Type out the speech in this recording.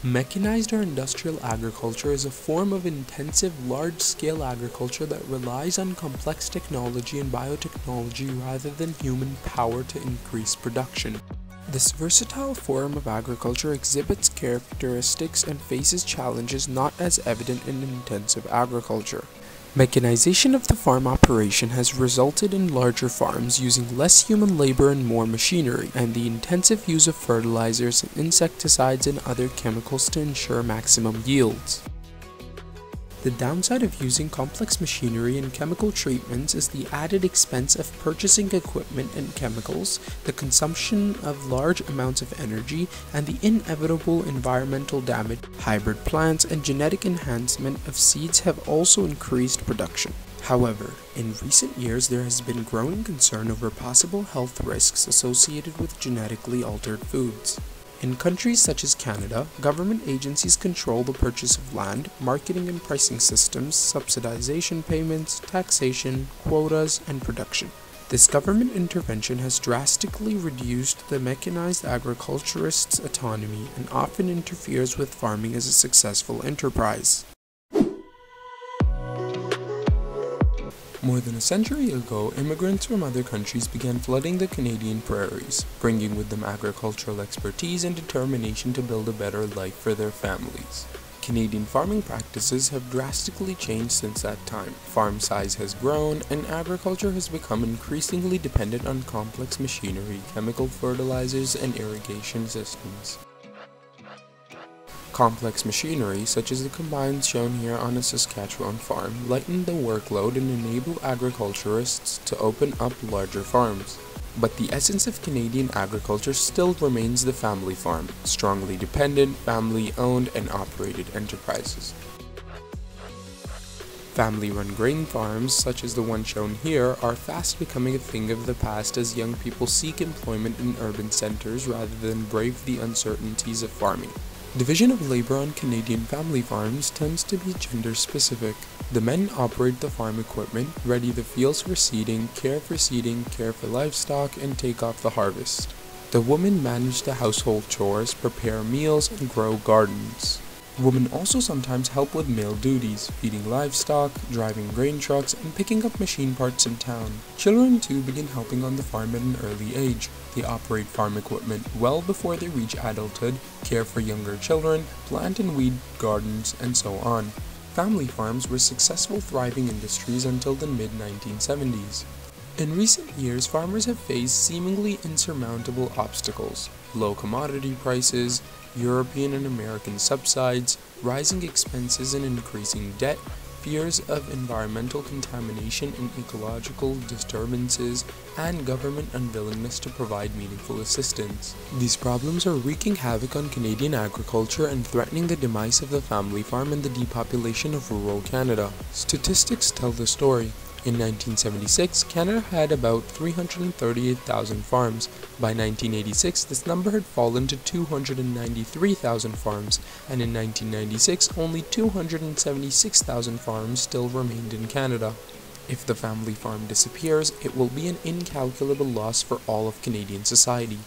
Mechanized or industrial agriculture is a form of intensive, large-scale agriculture that relies on complex technology and biotechnology rather than human power to increase production. This versatile form of agriculture exhibits characteristics and faces challenges not as evident in intensive agriculture. Mechanization of the farm operation has resulted in larger farms using less human labor and more machinery, and the intensive use of fertilizers and insecticides and other chemicals to ensure maximum yields. The downside of using complex machinery and chemical treatments is the added expense of purchasing equipment and chemicals, the consumption of large amounts of energy, and the inevitable environmental damage. Hybrid plants and genetic enhancement of seeds have also increased production. However, in recent years there has been growing concern over possible health risks associated with genetically altered foods. In countries such as Canada, government agencies control the purchase of land, marketing and pricing systems, subsidization payments, taxation, quotas, and production. This government intervention has drastically reduced the mechanized agriculturist's autonomy and often interferes with farming as a successful enterprise. More than a century ago, immigrants from other countries began flooding the Canadian prairies, bringing with them agricultural expertise and determination to build a better life for their families. Canadian farming practices have drastically changed since that time. Farm size has grown, and agriculture has become increasingly dependent on complex machinery, chemical fertilizers, and irrigation systems. Complex machinery, such as the combines shown here on a Saskatchewan farm, lighten the workload and enable agriculturists to open up larger farms. But the essence of Canadian agriculture still remains the family farm, strongly dependent, family-owned and operated enterprises. Family-run grain farms, such as the one shown here, are fast becoming a thing of the past as young people seek employment in urban centers rather than brave the uncertainties of farming. Division of labor on Canadian family farms tends to be gender-specific. The men operate the farm equipment, ready the fields for seeding, care for livestock, and take off the harvest. The women manage the household chores, prepare meals, and grow gardens. Women also sometimes help with male duties, feeding livestock, driving grain trucks, and picking up machine parts in town. Children too begin helping on the farm at an early age. They operate farm equipment well before they reach adulthood, care for younger children, plant and weed gardens, and so on. Family farms were successful, thriving industries until the mid-1970s. In recent years, farmers have faced seemingly insurmountable obstacles: low commodity prices, European and American subsides, rising expenses and increasing debt, fears of environmental contamination and ecological disturbances, and government unwillingness to provide meaningful assistance. These problems are wreaking havoc on Canadian agriculture and threatening the demise of the family farm and the depopulation of rural Canada. Statistics tell the story. In 1976, Canada had about 338,000 farms. By 1986, this number had fallen to 293,000 farms, and in 1996, only 276,000 farms still remained in Canada. If the family farm disappears, it will be an incalculable loss for all of Canadian society.